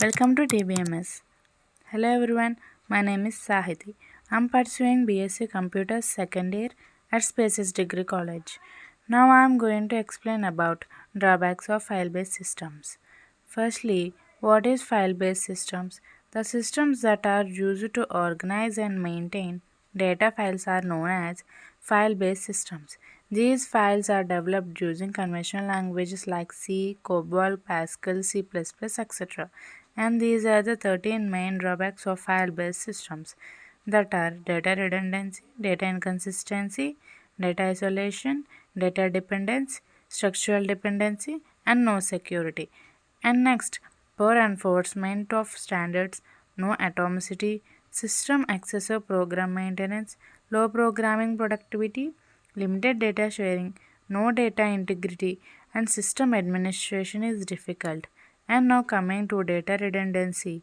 Welcome to TBMS. Hello everyone, my name is Sahithi. I'm pursuing BSc Computers second year at Spaces Degree College. Now I'm going to explain about drawbacks of file-based systems. Firstly, what is file-based systems? The systems that are used to organize and maintain data files are known as file-based systems. These files are developed using conventional languages like C, COBOL, Pascal, C++, etc. And these are the 13 main drawbacks of file-based systems that are data redundancy, data inconsistency, data isolation, data dependence, structural dependency, and no security. And next, poor enforcement of standards, no atomicity, system excessive program maintenance, low programming productivity, limited data sharing, no data integrity, and system administration is difficult. And now coming to data redundancy.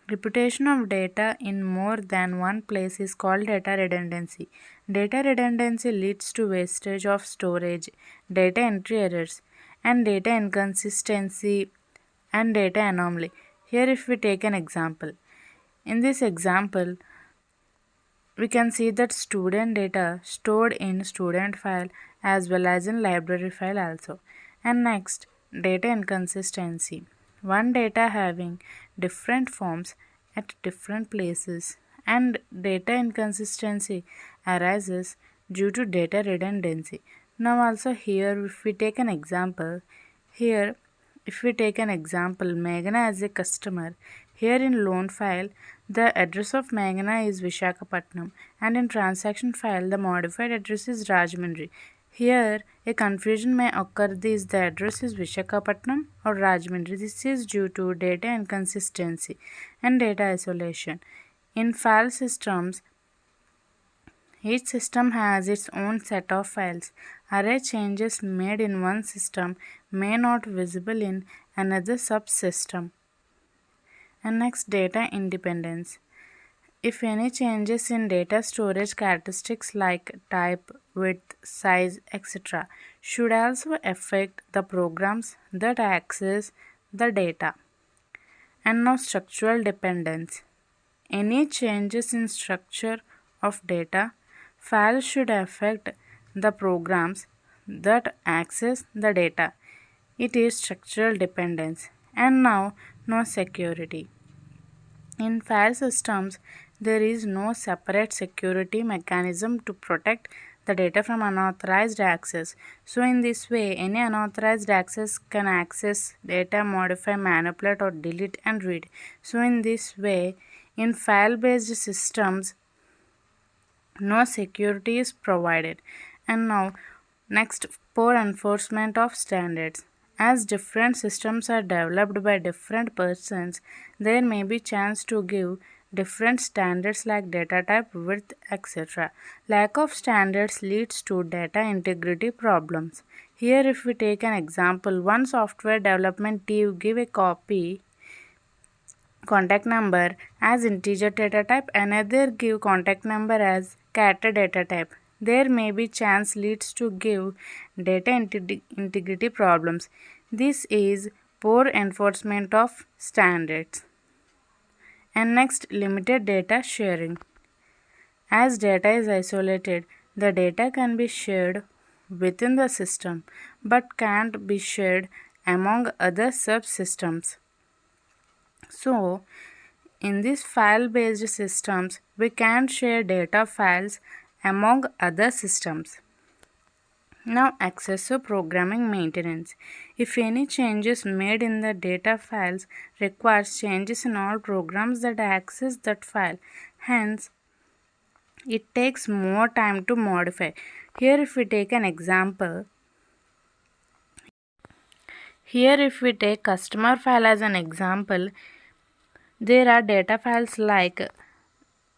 Reputation of data in more than one place is called data redundancy. Data redundancy leads to wastage of storage, data entry errors, and data inconsistency and data anomaly. Here, if we take an example, in this example, we can see that student data stored in student file as well as in library file also. And next, data inconsistency. One data having different forms at different places, and data inconsistency arises due to data redundancy. Now also here if we take an example, here if we take an example, Meghana as a customer, here in loan file, the address of Meghana is Vishakhapatnam, and in transaction file, the modified address is Rajahmundry. Here, a confusion may occur this the address is Vishakhapatnam or Rajahmundry. This is due to data inconsistency and data isolation. In file systems, each system has its own set of files. Array changes made in one system may not visible in another subsystem. And next, data independence. If any changes in data storage characteristics like type, width, size, etc. should also affect the programs that access the data. And now structural dependence. Any changes in structure of data files should affect the programs that access the data. It is structural dependence. And now no security. In file systems, there is no separate security mechanism to protect the data from unauthorized access. So in this way, any unauthorized access can access data, modify, manipulate or delete and read. So in this way, in file-based systems, no security is provided. And now, next, poor enforcement of standards. As different systems are developed by different persons, there may be chance to give different standards like data type, width, etc. Lack of standards leads to data integrity problems. Here if we take an example, one software development team give a copy contact number as integer data type, another give contact number as character data type. There may be chance leads to give data integrity problems. This is poor enforcement of standards. And next, limited data sharing. As data is isolated, the data can be shared within the system but can't be shared among other subsystems. So, in these file-based systems, we can share data files among other systems. Now, excessive programming maintenance. If any changes made in the data files requires changes in all programs that access that file, hence it takes more time to modify. Here if we take an example, here if we take customer file as an example, there are data files like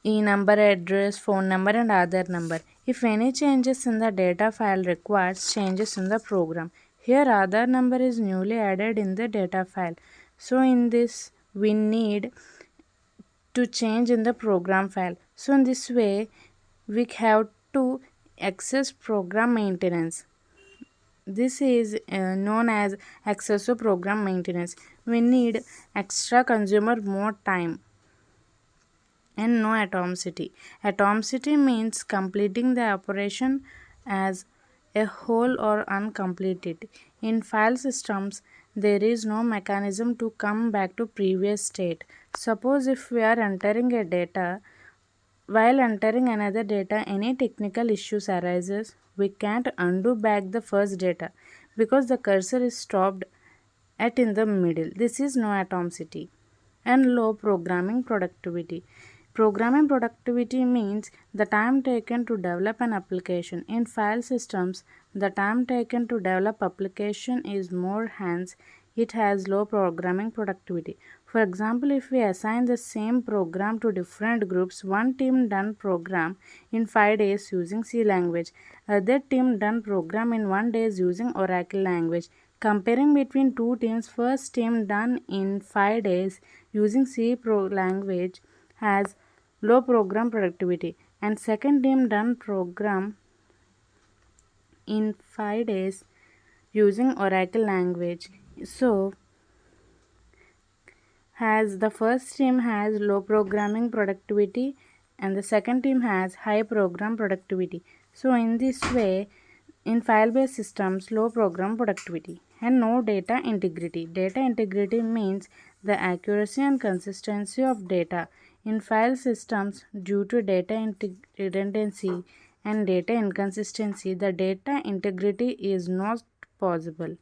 e-number, address, phone number and Aadhaar number. If any changes in the data file requires changes in the program. Here Aadhaar number is newly added in the data file. So in this we need to change in the program file. So in this way we have to access program maintenance. This is known as excessive program maintenance. We need extra consumer more time and no atomicity. Atomicity means completing the operation as a whole or uncompleted. In file systems, there is no mechanism to come back to previous state. Suppose if we are entering a data, while entering another data, any technical issues arises, we can't undo back the first data because the cursor is stopped at in the middle. This is no atomicity. And low programming productivity. Programming productivity means the time taken to develop an application. In file systems, the time taken to develop application is more, hence it has low programming productivity. For example, if we assign the same program to different groups, one team done program in 5 days using C language, other team done program in 1 day using Oracle language. Comparing between two teams, first team done in 5 days using language has low program productivity, and second team done program in 5 days using Oracle language. So has the first team has low programming productivity and the second team has high program productivity. So in this way, in file-based systems, low program productivity and no data integrity. Data integrity means the accuracy and consistency of data. In file systems, due to data redundancy and data inconsistency, the data integrity is not possible.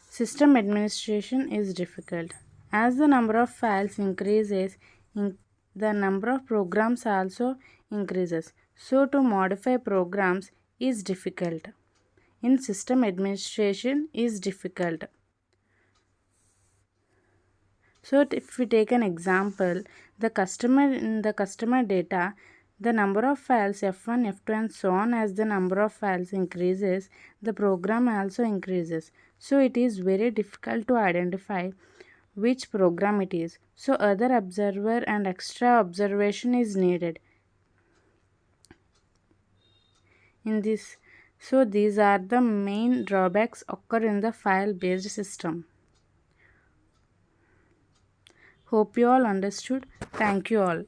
System administration is difficult. As the number of files increases, the number of programs also increases. So to modify programs is difficult. In system administration is difficult. So if we take an example, in the customer data, the number of files F1, F2 and so on, as the number of files increases, the program also increases. So it is very difficult to identify which program it is. So other observer and extra observation is needed in this. So these are the main drawbacks occur in the file based system. Hope you all understood. Thank you all.